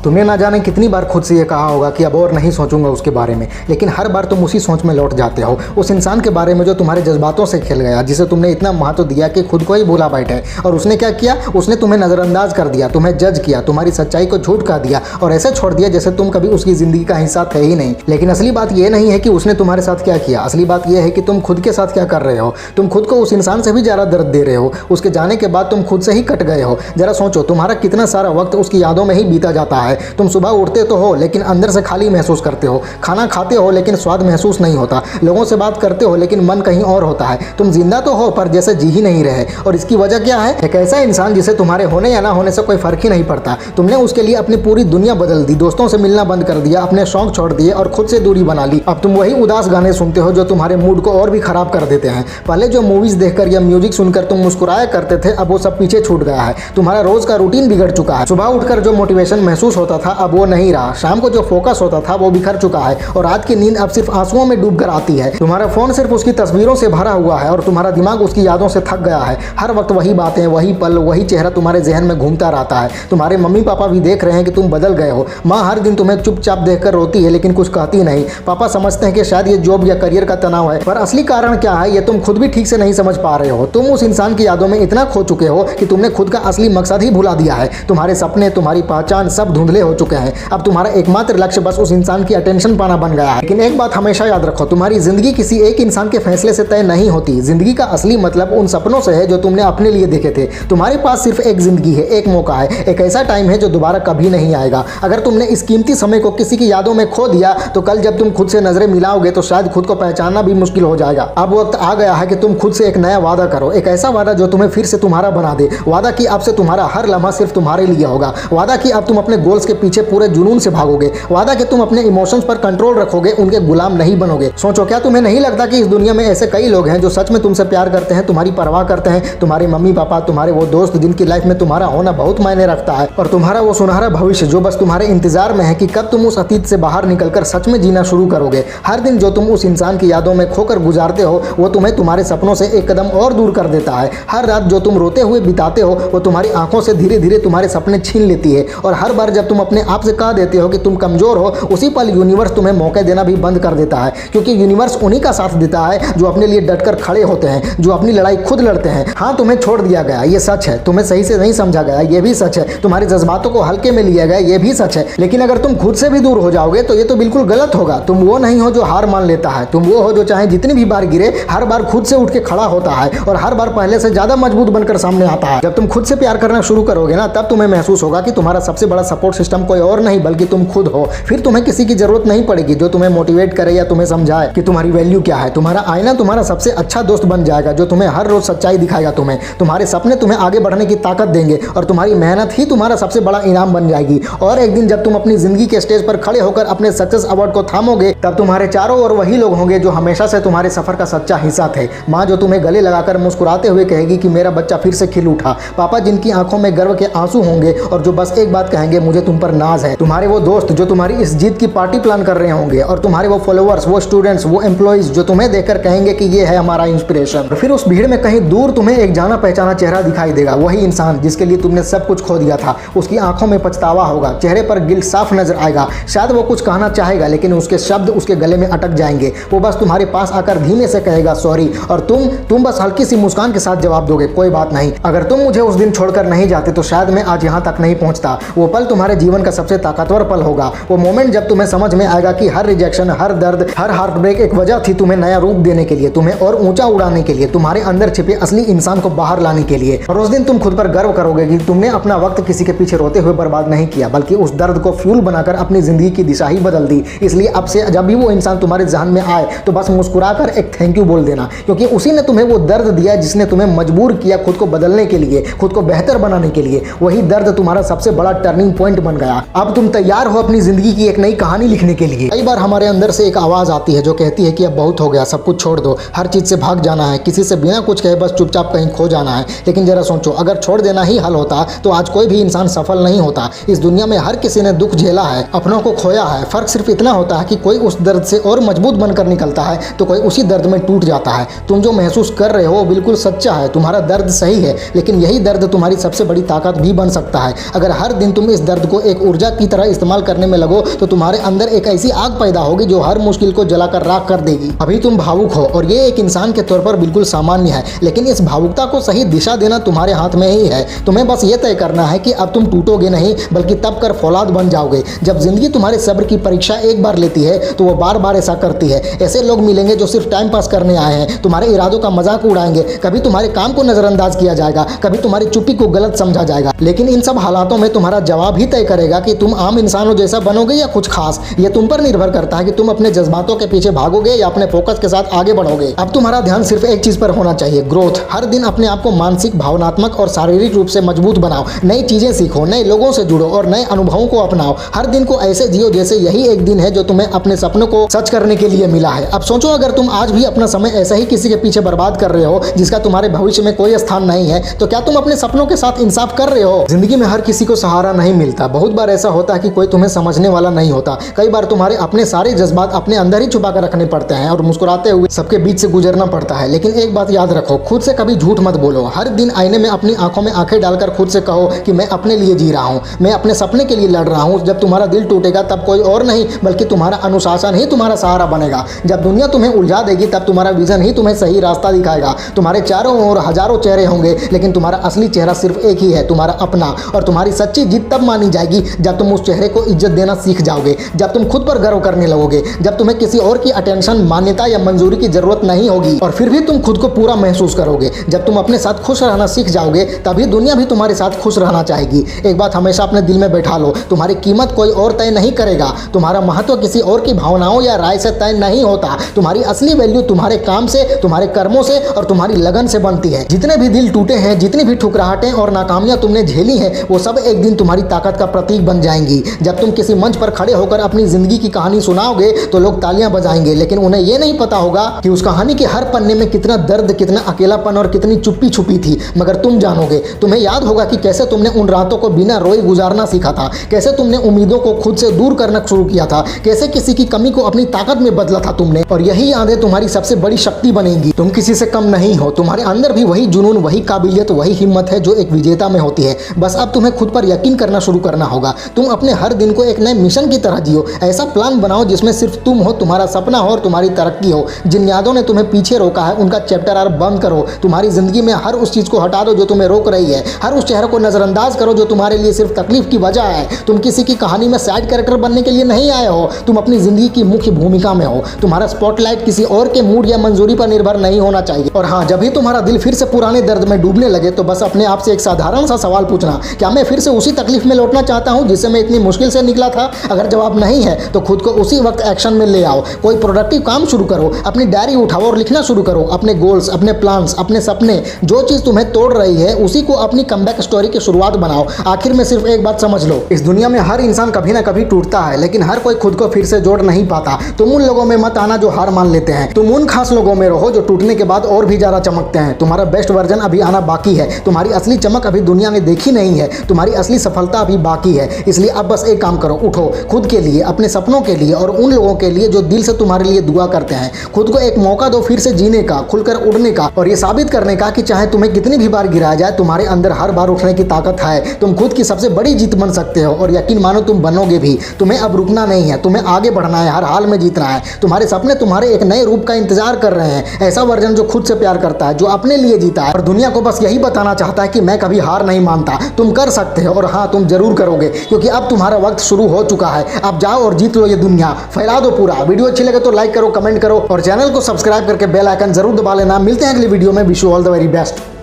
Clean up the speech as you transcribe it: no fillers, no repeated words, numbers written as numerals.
तुमने ना जाने कितनी बार खुद से ये कहा होगा कि अब और नहीं सोचूंगा उसके बारे में, लेकिन हर बार तुम उसी सोच में लौट जाते हो, उस इंसान के बारे में जो तुम्हारे जज्बातों से खेल गया, जिसे तुमने इतना महत्व दिया कि खुद को ही भूला बैठे। और उसने क्या किया? उसने तुम्हें नज़रअंदाज कर दिया, तुम्हें जज किया, तुम्हारी सच्चाई को झूठ कह दिया और ऐसे छोड़ दिया जैसे तुम कभी उसकी ज़िंदगी का हिस्सा थे ही नहीं। लेकिन असली बात यह नहीं है कि उसने तुम्हारे साथ क्या किया, असली बात यह है कि तुम खुद के साथ क्या कर रहे हो। तुम खुद को उस इंसान से भी ज़्यादा दर्द दे रहे हो। उसके जाने के बाद तुम खुद से ही कट गए हो। जरा सोचो, तुम्हारा कितना सारा वक्त उसकी यादों में ही बीता जाता है। तुम सुबह उठते तो हो लेकिन अंदर से खाली महसूस करते हो, खाना खाते हो लेकिन स्वाद महसूस नहीं होता, लोगों से बात करते हो लेकिन मन कहीं और होता है। तुम जिंदा तो हो पर जैसे जी ही नहीं रहे। और इसकी वजह क्या है? एक ऐसा इंसान जिसे तुम्हारे होने या ना होने से कोई फर्क ही नहीं पड़ता। तुमने उसके लिए अपनी पूरी दुनिया बदल दी, दोस्तों से मिलना बंद कर दिया, अपने शौक छोड़ दिए और खुद से दूरी बना ली। अब तुम वही उदास गाने सुनते हो जो तुम्हारे मूड को और भी खराब कर देते हैं। पहले जो मूवीज देखकर या म्यूजिक सुनकर तुम मुस्कुराया करते थे, अब वो सब पीछे छूट गया है। तुम्हारा रोज का रूटीन बिगड़ चुका है। सुबह उठकर जो मोटिवेशन महसूस होता था अब वो नहीं रहा, शाम को जो फोकस होता था वो बिखर चुका है और रात की नींद अब सिर्फ आंसुओं में डूब कर आती है। तुम्हारा फोन सिर्फ उसकी तस्वीरों से भरा हुआ है और तुम्हारा दिमाग उसकी यादों से थक गया है। हर वक्त वही बातें, वही पल, वही चेहरा तुम्हारे जहन में घूमता रहता है। तुम्हारे मम्मी पापा भी देख रहे हैं कि तुम बदल गए हो। माँ हर दिन तुम्हें चुपचाप देखकर रोती है लेकिन कुछ कहती नहीं। पापा समझते हैं कि शायद ये जॉब या करियर का तनाव है, पर असली कारण क्या है ये तुम खुद भी ठीक से नहीं समझ पा रहे हो। तुम उस इंसान की यादों में इतना खो चुके हो कि तुमने खुद का असली मकसद ही भुला दिया है। तुम्हारे सपने, तुम्हारी पहचान सब धुंधले हो चुके हैं। अब तुम्हारा एकमात्र लक्ष्य बस उस इंसान की अटेंशन पाना बन गया है। लेकिन एक बात हमेशा याद रखो, तुम्हारी जिंदगी किसी एक इंसान के फैसले से तय नहीं होती। जिंदगी का असली मतलब उन सपनों से है जो तुमने अपने लिए देखे थे। तुम्हारे पास सिर्फ एक जिंदगी है, एक मौका है, एक ऐसा टाइम है जो दोबारा कभी नहीं आएगा। अगर तुमने इस कीमती समय को किसी की यादों में खो दिया तो कल जब तुम खुद से नजरें मिलाओगे तो शायद खुद को पहचानना भी मुश्किल हो जाएगा। अब वक्त आ गया है कि तुम खुद से एक नया वादा करो, एक ऐसा वादा जो तुम्हें फिर से तुम्हारा बना दे। वादा कि अब से तुम्हारा हर लम्हा सिर्फ तुम्हारे लिए होगा। वादा कि अब तुम अपने गोल्स के पीछे पूरे जुनून से भागोगे। वादा कि तुम अपने इमोशंस पर कंट्रोल रखोगे, उनके गुलाम नहीं बनोगे। सोचो, क्या तुम्हें नहीं लगता कि इस दुनिया में ऐसे कई लोग हैं जो सच में तुमसे प्यार करते हैं, तुम्हारी परवाह करते हैं? तुम्हारे मम्मी पापा, तुम्हारे वो दोस्त जिनकी लाइफ में तुम्हारा होना बहुत मायने रखता है, और तुम्हारा वो सुनहरा भविष्य जो बस तुम्हारे इंतजार में है कि कब तुम उस अतीत से बाहर निकलकर सच में जीना शुरू करोगे। हर दिन जो तुम उस इंसान की यादों में खोकर गुजारते हो वो तुम्हें तुम्हारे सपनों से एक कदम और दूर कर देता है। हर रात जो तुम रोते हुए बिताते हो वो तुम्हारी आंखों से धीरे धीरे तुम्हारे सपने छीन लेती है। और हर बार जब तुम अपने आप से कह देते हो कि तुम कमजोर हो, उसी पल यूनिवर्स तुम्हें मौके देना भी बंद कर देता है। क्योंकि यूनिवर्स उन्हीं का साथ देता है जो अपने लिए डटकर खड़े होते हैं, जो अपनी लड़ाई खुद लड़ते हैं। हाँ, तुम्हें छोड़ दिया गया, ये सच है। तुम्हें सही से नहीं समझा गया, ये भी सच है। तुम्हारे जज्बातों को हल्के में लिया गया, ये भी सच है। लेकिन अगर तुम खुद से भी दूर हो जाओगे तो ये तो बिल्कुल गलत होगा। तुम वो नहीं हो जो हार मान लेता है, तुम वो हो जो चाहे जितनी भी बार गिरे हर बार खुद से उठ के खड़ा होता है और हर बार पहले से ज्यादा मजबूत बनकर सामने आता है। जब तुम खुद से प्यार करना शुरू करोगे ना, तब तुम्हें महसूस होगा कि तुम्हारा सबसे बड़ा सपोर्ट सिस्टम कोई और नहीं बल्कि तुम खुद हो। फिर तुम्हें किसी की जरूरत नहीं पड़ेगी जो तुम्हें मोटिवेट करे या तुम्हें समझाए कि तुम्हारी वैल्यू क्या है। तुम्हारा आईना तुम्हारा सबसे अच्छा दोस्त बन जाएगा जो तुम्हें हर रोज सच्चाई दिखाएगा। तुम्हारे सपने तुम्हें आगे बढ़ने की ताकत देंगे और तुम्हारी मेहनत ही तुम्हारा सबसे बड़ा इनाम बन जाएगी। और एक दिन जब तुम अपनी जिंदगी के स्टेज पर खड़े होकर अपने सक्सेस अवार्ड को थामोगे, तब तुम्हारे चारों ओर वही लोग होंगे जो हमेशा से तुम्हारे सफर का सच्चा हिस्सा थे। माँ जो तुम्हें गले लगाकर मुस्कुराते हुए कहेगी कि मेरा बच्चा फिर से खिल उठा। पापा जिनकी आंखों में गर्व के आंसू होंगे और जो बस एक बात कहेंगे, मुझे तुम पर नाज है। तुम्हारे वो दोस्त जो तुम्हारी इस जीत की पार्टी प्लान कर रहे होंगे और तुम्हारे वो फॉलोअर्स, वो स्टूडेंट्स, वो एम्प्लॉइज जो तुम्हें देखकर कहेंगे कि ये है हमारा इंस्पिरेशन। फिर उस भीड़ में कहीं दूर तुम्हें एक जाना पहचाना चेहरा दिखाई देगा, वही इंसान जिसके लिए तुमने सब कुछ खो दिया था। उसकी आंखों में पछतावा होगा, चेहरे पर गिल्ट साफ नजर आएगा। शायद वो कुछ कहना चाहेगा लेकिन उसके शब्द उसके गले में अटक जाएंगे। वो बस तुम्हारे पास आकर धीमे से कहेगा सॉरी, और तुम बस हल्की सी मुस्कान के साथ जवाब दोगे, कोई बात नहीं। अगर तुम मुझे उस दिन छोड़कर नहीं जाते तो शायद मैं आज यहाँ तक नहीं पहुँचता। वो पल तुम्हारे जीवन का सबसे ताकतवर पल होगा। वो मोमेंट जब तुम्हें समझ में आएगा कि हर रिजेक्शन, हर दर्द, हर हार्ट ब्रेक एक वजह थी तुम्हें नया रूप देने के लिए, तुम्हें और ऊंचा उड़ाने के लिए, तुम्हारे अंदर छिपे असली इंसान को बाहर लाने के लिए। और उस दिन तुम खुद पर गर्व करोगे कि तुमने अपना वक्त किसी के पीछे रोते हुए बर्बाद नहीं किया, बल्कि उस दर्द को फ्यूल बनाकर अपनी जिंदगी की दिशा ही बदल दी। इसलिए अब से जब भी वो इंसान तुम्हारे जहन में आए तो बस मुस्कुराकर एक थैंक यू बोल देना, क्योंकि उसी ने तुम्हें वो दर्द दिया जिसने तुम्हें मजबूर किया खुद को बदलने के लिए, खुद को बेहतर बनाने के लिए। वही दर्द तुम्हारा सबसे बड़ा टर्निंग पॉइंट बन गया। अब तुम तैयार हो अपनी जिंदगी की एक नई कहानी लिखने के लिए। कई बार हमारे अंदर से एक आवाज आती है जो कहती है कि अब बहुत हो गया, सब कुछ छोड़ दो, हर चीज से भाग जाना है, किसी से बिना कुछ कहे बस चुपचाप कहीं खो जाना है। लेकिन जरा सोचो, अगर छोड़ देना ही हल होता तो आज कोई भी इंसान सफल नहीं होता। इस दुनिया में हर किसी ने दुख झेला है, अपनों को खोया है। फर्क सिर्फ इतना होता है कि कोई उस दर्द से और मजबूत बनकर निकलता है तो कोई उसी दर्द में टूट जाता है। तुम जो महसूस कर रहे हो वो बिल्कुल सच्चा है, तुम्हारा दर्द सही है, लेकिन यही दर्द तुम्हारी सबसे बड़ी ताकत भी बन सकता है। अगर हर दिन तुम इस दर्द को एक ऊर्जा की तरह इस्तेमाल करने में लगो तो तुम्हारे अंदर एक ऐसी आग पैदा होगी जो हर मुश्किल को जलाकर राख कर देगी। अभी तुम भावुक हो और ये एक इंसान के तौर पर बिल्कुल सामान्य है, लेकिन इस भावुकता को सही दिशा देना तुम्हारे हाथ में ही है। तुम्हें बस ये तय करना है कि अब तुम टूटोगे नहीं, बल्कि तब कर फौलाद बन जाओगे। जब जिंदगी तुम्हारे सब्र की परीक्षा एक बार लेती है तो वो बार बार ऐसा करती है। ऐसे लोग मिलेंगे जो सिर्फ टाइम पास करने आए हैं, तुम्हारे इरादों का मजाक उड़ाएंगे। कभी तुम्हारे काम को नजरअंदाज किया जाएगा, कभी तुम्हारी चुप्पी को गलत समझा जाएगा। लेकिन इन सब हालातों में तुम्हारा जवाब ही तय करेगा कि तुम आम इंसानों जैसा बनोगे या कुछ खास। ये तुम पर निर्भर करता है कि तुम अपने जज्बातों के पीछे भागोगे या अपने फोकस के साथ आगे बढ़ोगे। अब तुम्हारा ध्यान सिर्फ एक चीज पर होना चाहिए, ग्रोथ। हर दिन अपने आप को मानसिक, भावनात्मक और शारीरिक रूप से मजबूत बनाओ। नई चीजें सीखो, नए लोगों से जुड़ो और नए अनुभवों को अपनाओ। हर दिन को ऐसे जियो जैसे यही एक दिन है जो तुम्हें अपने सपनों को सच करने के लिए मिला है। अब सोचो, अगर तुम आज भी अपना समय ऐसा ही किसी के पीछे बर्बाद कर रहे हो जिसका तुम्हारे भविष्य में कोई स्थान नहीं है, तो क्या तुम अपने सपनों के साथ इंसाफ कर रहे हो? जिंदगी में हर किसी को सहारा नहीं मिलता। बहुत बार ऐसा होता है कि कोई तुम्हें समझने वाला नहीं होता। कई बार तुम्हारे अपने सारे जज्बात अपने अंदर ही छुपा कर रखने पड़ते हैं और मुस्कुराते हुए सबके बीच से गुजरना पड़ता है। लेकिन एक बात याद रखो, खुद से कभी झूठ मत बोलो। हर दिन आईने में अपनी आंखों में आंखें डालकर खुद से कहो कि मैं अपने लिए जी रहा हूँ, मैं अपने सपने के लिए लड़ रहा हूँ। जब तुम्हारा दिल टूटेगा तब कोई और नहीं बल्कि तुम्हारा अनुशासन ही तुम्हारा सहारा बनेगा। जब दुनिया तुम्हें उलझा देगी तब तुम्हारा विजन ही तुम्हें सही रास्ता दिखाएगा। तुम्हारे चारों ओर हजारों चेहरे होंगे, लेकिन तुम्हारा असली चेहरा सिर्फ एक ही है, तुम्हारा अपना। और तुम्हारी सच्ची जीत तब मानी जाएगी जब तुम उस चेहरे को इज्जत देना सीख जाओगे, जब तुम खुद पर गर्व करने लगोगे, जब तुम्हें किसी और की अटेंशन, मान्यता या मंजूरी की जरूरत नहीं होगी और फिर भी तुम खुद को पूरा महसूस करोगे। जब तुम अपने साथ खुश रहना सीख जाओगे तभी दुनिया भी तुम्हारे साथ खुश रहना चाहेगी। एक बात हमेशा अपने दिल में बैठा लो, तुम्हारी कीमत कोई और तय नहीं करेगा। तुम्हारा महत्व किसी और की भावनाओं या राय से तय नहीं होता। तुम्हारी असली वैल्यू तुम्हारे काम से, तुम्हारे कर्मों से और तुम्हारी लगन से बनती है। जितने भी दिल टूटे हैं, जितनी भी ठुकराहटें और नाकामियां तुमने झेली हैं, वो सब एक दिन तुम्हारी ताकत का प्रतीक बन जाएंगी। जब तुम किसी मंच पर खड़े होकर अपनी जिंदगी की कहानी सुनाओगे तो लोग तालियां बजाएंगे, लेकिन उन्हें यह नहीं पता होगा कि उस कहानी के हर पन्ने में कितना दर्द, कितना अकेलापन और कितनी चुप्पी छुपी थी। मगर तुम जानोगे, तुम्हें याद होगा कि कैसे तुमने उन रातों को बिना रोए गुजारना सीखा था, कैसे तुमने उम्मीदों को खुद से दूर करना शुरू किया था, कैसे किसी की कमी को अपनी ताकत में बदला था तुमने। और यही यादें तुम्हारी सबसे बड़ी शक्ति बनेंगी। तुम किसी से कम नहीं हो, तुम्हारे अंदर भी वही जुनून, वही काबिलियत, वही हिम्मत है जो एक विजेता में होती है। बस अब तुम्हें खुद पर यकीन करना शुरू करना होगा। तुम अपने हर दिन को एक नए मिशन की तरह जियो। ऐसा प्लान बनाओ जिसमें सिर्फ तुम हो, तुम्हारा सपना हो और तुम्हारी तरक्की हो। जिन यादों ने तुम्हें पीछे रोका है उनका चैप्टर अब बंद करो। तुम्हारी जिंदगी में हर उस चीज को हटा दो जो तुम्हें रोक रही है। हर उस चेहरे को नजरअंदाज करो जो तुम्हारे लिए सिर्फ तकलीफ की वजह है। तुम किसी की कहानी में साइड कैरेक्टर बनने के लिए नहीं आए हो, तुम अपनी जिंदगी की मुख्य भूमिका में हो। तुम्हारा स्पॉटलाइट किसी और के मूड या मंजूरी पर निर्भर नहीं होना चाहिए। और हाँ, जब भी तुम्हारा दिल फिर से पुराने दर्द में डूबने लगे तो बस अपने आप से एक साधारण सा सवाल पूछना, क्या मैं फिर से उसी तकलीफ में लौटना चाहता हूँ जिससे मैं इतनी मुश्किल से निकला था? अगर जवाब नहीं है तो खुद को उसी वक्त एक्शन में ले आओ। कोई प्रोडक्टिव काम शुरू करो, अपनी डायरी उठाओ और लिखना शुरू करो। अपने गोल्स, अपने प्लान्स, अपने सपने, जो चीज तुम्हें तोड़ रही है उसी को अपनी कमबैक स्टोरी की शुरुआत बनाओ। आखिर में सिर्फ एक बात समझ लो, इस दुनिया में हर इंसान कभी ना कभी टूटता है, लेकिन हर कोई खुद को फिर से जोड़ नहीं पाता। तुम उन लोगों में मत आना जो हार मान लेते हैं। तुम उन खास लोगों में रहो जो टूटने के बाद और भी ज्यादा चमकते हैं। तुम्हारा बेस्ट वर्जन अभी आना बाकी है। तुम्हारी असली चमक अभी दुनिया ने देखी नहीं है। तुम्हारी असली सफलता अभी बाकी है। इसलिए अब बस एक काम करो, उठो, खुद के लिए, अपने सपनों के लिए और उन लोगों के लिए जो दिल से तुम्हारे लिए दुआ करते हैं। खुद को एक मौका दो फिर से जीने का, खुलकर उड़ने का और ये साबित करने का कि चाहे तुम्हें कितनी भी बार गिराया जाए, तुम्हारे अंदर हर बार उठने की ताकत है। तुम खुद की सबसे बड़ी जीत बन सकते हो और यकीन मानो तुम बनोगे भी। तुम्हें अब रुकना नहीं है, तुम्हें आगे बढ़ना है, हर हाल में जीतना है। तुम्हारे सपने तुम्हारे एक नए रूप का इंतजार कर रहे हैं। ऐसा वर्जन जो खुद से प्यार करता है, जो अपने लिए जीता है और दुनिया को बस यही बताना चाहता है कि मैं कभी हार नहीं मानता। तुम कर सकते हो और हाँ, तुम जरूर करोगे, क्योंकि अब तुम्हारा वक्त शुरू हो चुका है। अब जाओ और जीत लो ये दुनिया, फैला दो पूरा। वीडियो अच्छी लगे तो लाइक करो, कमेंट करो और चैनल को सब्सक्राइब करके बेल आइकन जरूर दबा लेना। मिलते हैं अगली वीडियो में। Wish you all the very best.